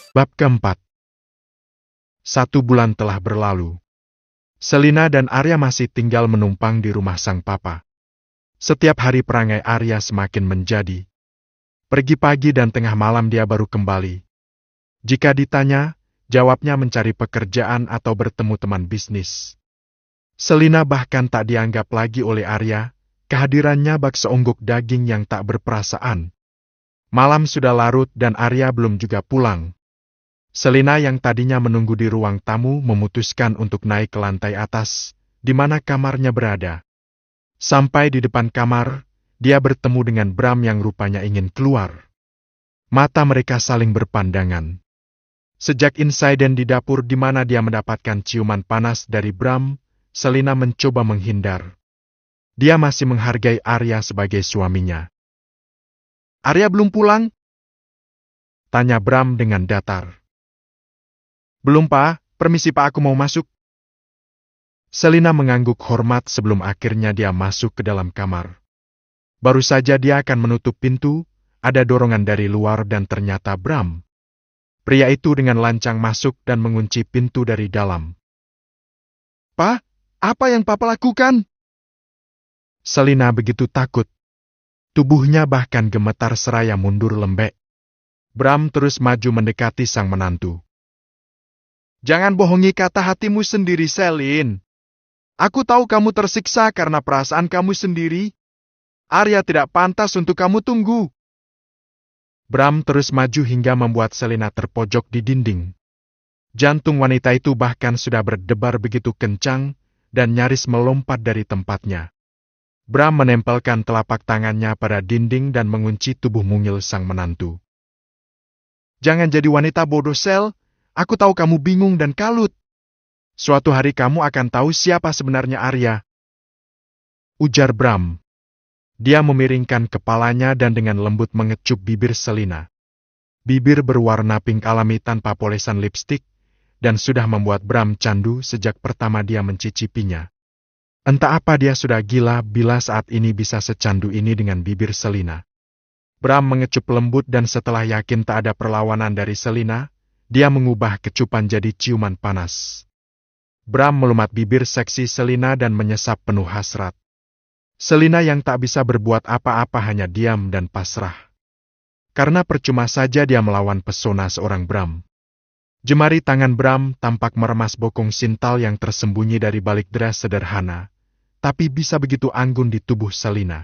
Bab keempat. 1 bulan telah berlalu. Selina dan Arya masih tinggal menumpang di rumah sang papa. Setiap hari perangai Arya semakin menjadi. Pergi pagi dan tengah malam dia baru kembali. Jika ditanya, jawabnya mencari pekerjaan atau bertemu teman bisnis. Selina bahkan tak dianggap lagi oleh Arya, kehadirannya bak seonggok daging yang tak berperasaan. Malam sudah larut dan Arya belum juga pulang. Selina yang tadinya menunggu di ruang tamu memutuskan untuk naik ke lantai atas, di mana kamarnya berada. Sampai di depan kamar, dia bertemu dengan Bram yang rupanya ingin keluar. Mata mereka saling berpandangan. Sejak insiden di dapur di mana dia mendapatkan ciuman panas dari Bram, Selina mencoba menghindar. Dia masih menghargai Arya sebagai suaminya. "Arya belum pulang?" tanya Bram dengan datar. "Belum, Pak. Permisi, Pak, aku mau masuk." Selina mengangguk hormat sebelum akhirnya dia masuk ke dalam kamar. Baru saja dia akan menutup pintu, ada dorongan dari luar dan ternyata Bram. Pria itu dengan lancang masuk dan mengunci pintu dari dalam. "Pak, apa yang Papa lakukan?" Selina begitu takut. Tubuhnya bahkan gemetar seraya mundur lembek. Bram terus maju mendekati sang menantu. "Jangan bohongi kata hatimu sendiri, Selin. Aku tahu kamu tersiksa karena perasaan kamu sendiri. Arya tidak pantas untuk kamu tunggu." Bram terus maju hingga membuat Selina terpojok di dinding. Jantung wanita itu bahkan sudah berdebar begitu kencang dan nyaris melompat dari tempatnya. Bram menempelkan telapak tangannya pada dinding dan mengunci tubuh mungil sang menantu. "Jangan jadi wanita bodoh, Sel. Aku tahu kamu bingung dan kalut. Suatu hari kamu akan tahu siapa sebenarnya Arya," ujar Bram. Dia memiringkan kepalanya dan dengan lembut mengecup bibir Selina. Bibir berwarna pink alami tanpa polesan lipstik, dan sudah membuat Bram candu sejak pertama dia mencicipinya. Entah apa dia sudah gila bila saat ini bisa secandu ini dengan bibir Selina. Bram mengecup lembut dan setelah yakin tak ada perlawanan dari Selina, dia mengubah kecupan jadi ciuman panas. Bram melumat bibir seksi Selina dan menyesap penuh hasrat. Selina yang tak bisa berbuat apa-apa hanya diam dan pasrah. Karena percuma saja dia melawan pesona seorang Bram. Jemari tangan Bram tampak meremas bokong sintal yang tersembunyi dari balik dress sederhana, tapi bisa begitu anggun di tubuh Selina.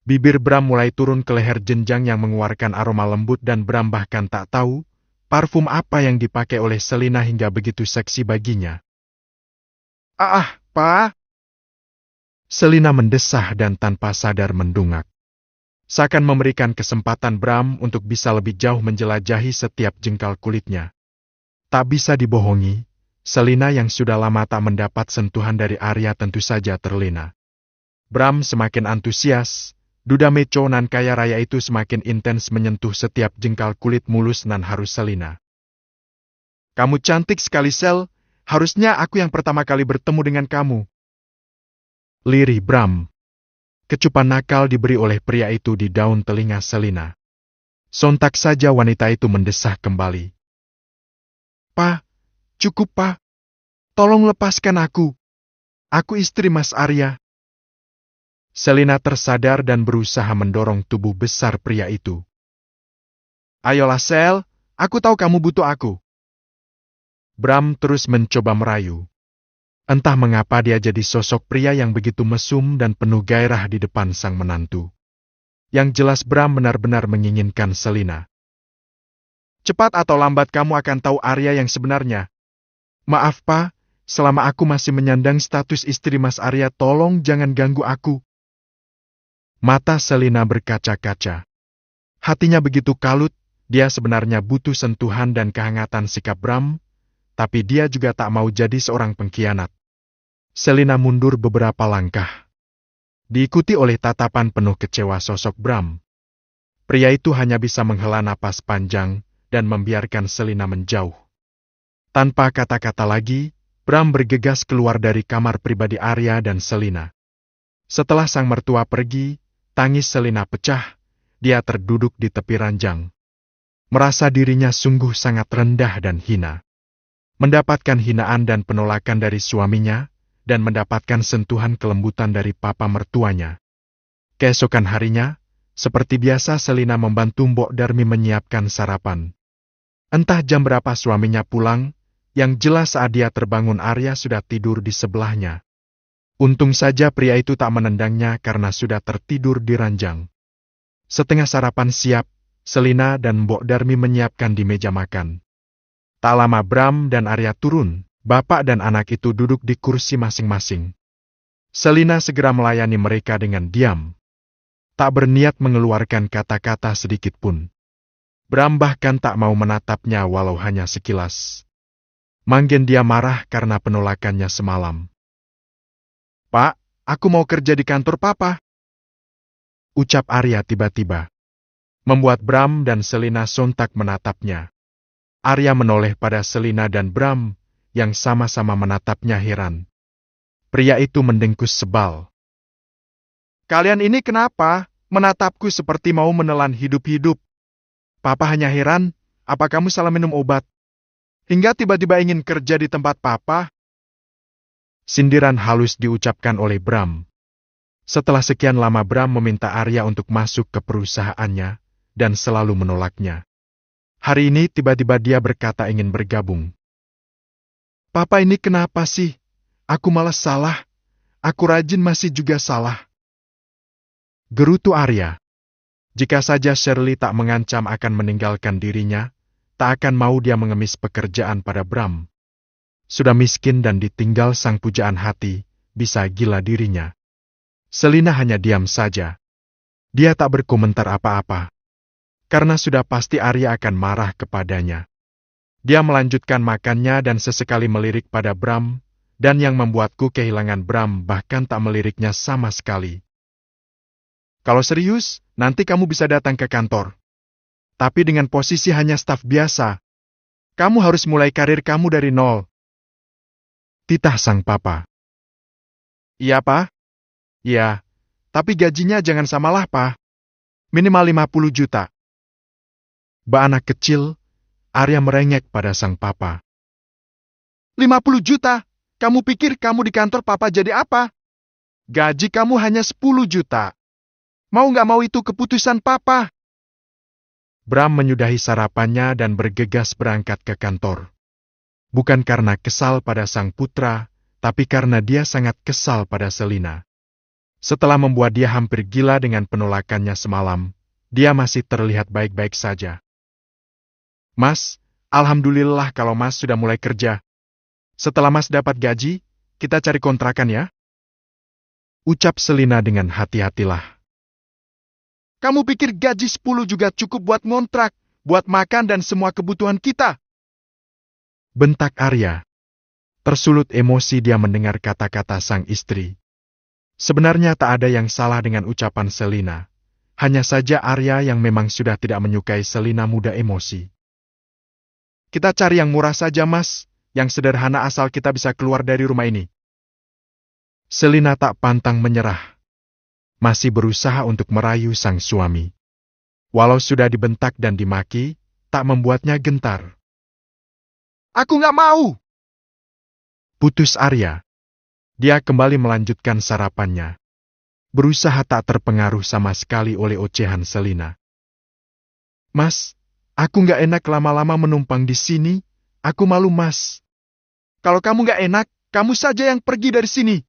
Bibir Bram mulai turun ke leher jenjang yang mengeluarkan aroma lembut dan Bram bahkan tak tahu parfum apa yang dipakai oleh Selina hingga begitu seksi baginya. Pak!" Selina mendesah dan tanpa sadar mendungak. Seakan memberikan kesempatan Bram untuk bisa lebih jauh menjelajahi setiap jengkal kulitnya. Tak bisa dibohongi, Selina yang sudah lama tak mendapat sentuhan dari Arya tentu saja terlena. Bram semakin antusias, duda meco nan kaya raya itu semakin intens menyentuh setiap jengkal kulit mulus nan harus Selina. "Kamu cantik sekali, Sel. Harusnya aku yang pertama kali bertemu dengan kamu," lirih Bram. Kecupan nakal diberi oleh pria itu di daun telinga Selina. Sontak saja wanita itu mendesah kembali. "Pak, cukup, Pak. Tolong lepaskan aku. Aku istri Mas Arya." Selina tersadar dan berusaha mendorong tubuh besar pria itu. "Ayolah, Sel. Aku tahu kamu butuh aku." Bram terus mencoba merayu. Entah mengapa dia jadi sosok pria yang begitu mesum dan penuh gairah di depan sang menantu. Yang jelas Bram benar-benar menginginkan Selina. "Cepat atau lambat kamu akan tahu Arya yang sebenarnya. Maaf, Pak, selama aku masih menyandang status istri Mas Arya, tolong jangan ganggu aku." Mata Selina berkaca-kaca. Hatinya begitu kalut, dia sebenarnya butuh sentuhan dan kehangatan sikap Bram, tapi dia juga tak mau jadi seorang pengkhianat. Selina mundur beberapa langkah. Diikuti oleh tatapan penuh kecewa sosok Bram. Pria itu hanya bisa menghela napas panjang dan membiarkan Selina menjauh. Tanpa kata-kata lagi, Bram bergegas keluar dari kamar pribadi Arya dan Selina. Setelah sang mertua pergi, tangis Selina pecah, dia terduduk di tepi ranjang. merasa dirinya sungguh sangat rendah dan hina. Mendapatkan hinaan dan penolakan dari suaminya, dan mendapatkan sentuhan kelembutan dari papa mertuanya. Keesokan harinya, seperti biasa Selina membantu Mbok Darmi menyiapkan sarapan. Entah jam berapa suaminya pulang, yang jelas saat dia terbangun Arya sudah tidur di sebelahnya. Untung saja pria itu tak menendangnya karena sudah tertidur di ranjang. Setengah sarapan siap, Selina dan Mbok Darmi menyiapkan di meja makan. Tak lama Bram dan Arya turun, bapak dan anak itu duduk di kursi masing-masing. Selina segera melayani mereka dengan diam. Tak berniat mengeluarkan kata-kata sedikit pun. Bram bahkan tak mau menatapnya walau hanya sekilas. Manggen dia marah karena penolakannya semalam. "Pak, aku mau kerja di kantor papa," ucap Arya tiba-tiba. Membuat Bram dan Selina sontak menatapnya. Arya menoleh pada Selina dan Bram, yang sama-sama menatapnya heran. Pria itu mendengkus sebal. "Kalian ini kenapa? Menatapku seperti mau menelan hidup-hidup. Papa hanya heran, apa kamu salah minum obat? Hingga tiba-tiba ingin kerja di tempat papa?" Sindiran halus diucapkan oleh Bram. Setelah sekian lama Bram meminta Arya untuk masuk ke perusahaannya, dan selalu menolaknya. Hari ini tiba-tiba dia berkata ingin bergabung. "Papa ini kenapa sih? Aku malah salah. Aku rajin masih juga salah," gerutu Arya. Jika saja Shirley tak mengancam akan meninggalkan dirinya, tak akan mau dia mengemis pekerjaan pada Bram. Sudah miskin dan ditinggal sang pujaan hati, bisa gila dirinya. Selina hanya diam saja. Dia tak berkomentar apa-apa. Karena sudah pasti Arya akan marah kepadanya. Dia melanjutkan makannya dan sesekali melirik pada Bram, dan yang membuatku kehilangan Bram bahkan tak meliriknya sama sekali. "Kalau serius, nanti kamu bisa datang ke kantor. Tapi dengan posisi hanya staf biasa. Kamu harus mulai karir kamu dari nol," titah sang papa. "Iya, Pak? Iya, tapi gajinya jangan samalah, Pak. Minimal 50 juta. Ba anak kecil, Arya merengek pada sang papa. 50 juta? Kamu pikir kamu di kantor papa jadi apa? Gaji kamu hanya 10 juta. Mau nggak mau itu keputusan papa." Bram menyudahi sarapannya dan bergegas berangkat ke kantor. Bukan karena kesal pada sang putra, tapi karena dia sangat kesal pada Selina. Setelah membuat dia hampir gila dengan penolakannya semalam, dia masih terlihat baik-baik saja. "Mas, alhamdulillah kalau Mas sudah mulai kerja. Setelah Mas dapat gaji, kita cari kontrakan ya," ucap Selina dengan hati-hatilah. "Kamu pikir gaji 10 juga cukup buat ngontrak, buat makan dan semua kebutuhan kita?" bentak Arya. Tersulut emosi dia mendengar kata-kata sang istri. Sebenarnya tak ada yang salah dengan ucapan Selina. Hanya saja Arya yang memang sudah tidak menyukai Selina mudah emosi. "Kita cari yang murah saja, Mas. Yang sederhana asal kita bisa keluar dari rumah ini." Selina tak pantang menyerah. Masih berusaha untuk merayu sang suami. Walau sudah dibentak dan dimaki, tak membuatnya gentar. "Aku nggak mau!" putus Arya. Dia kembali melanjutkan sarapannya. Berusaha tak terpengaruh sama sekali oleh ocehan Selina. "Mas, aku nggak enak lama-lama menumpang di sini. Aku malu, Mas." "Kalau kamu nggak enak, kamu saja yang pergi dari sini.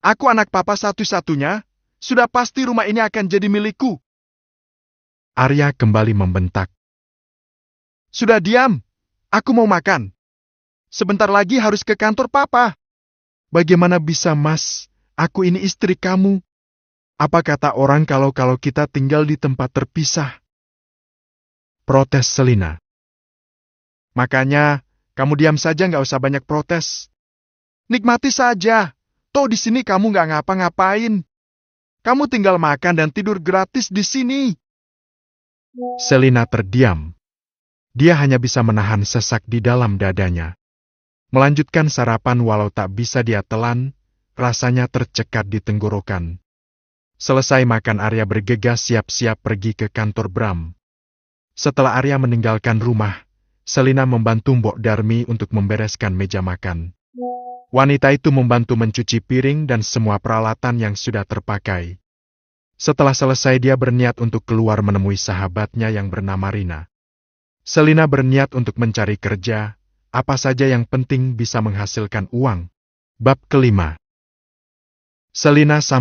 Aku anak papa satu-satunya. Sudah pasti rumah ini akan jadi milikku." Arya kembali membentak. "Sudah diam. Aku mau makan. Sebentar lagi harus ke kantor papa." "Bagaimana bisa, Mas? Aku ini istri kamu. Apa kata orang kalau kita tinggal di tempat terpisah?" protes Selina. "Makanya, kamu diam saja nggak usah banyak protes. Nikmati saja. Toh di sini kamu nggak ngapa-ngapain. Kamu tinggal makan dan tidur gratis di sini." Selina terdiam. Dia hanya bisa menahan sesak di dalam dadanya. Melanjutkan sarapan walau tak bisa dia telan, rasanya tercekat di tenggorokan. Selesai makan Arya bergegas siap-siap pergi ke kantor Bram. Setelah Arya meninggalkan rumah, Selina membantu Mbok Darmi untuk membereskan meja makan. Wanita itu membantu mencuci piring dan semua peralatan yang sudah terpakai. Setelah selesai dia berniat untuk keluar menemui sahabatnya yang bernama Rina. Selina berniat untuk mencari kerja, apa saja yang penting bisa menghasilkan uang. Bab kelima. Selina sampai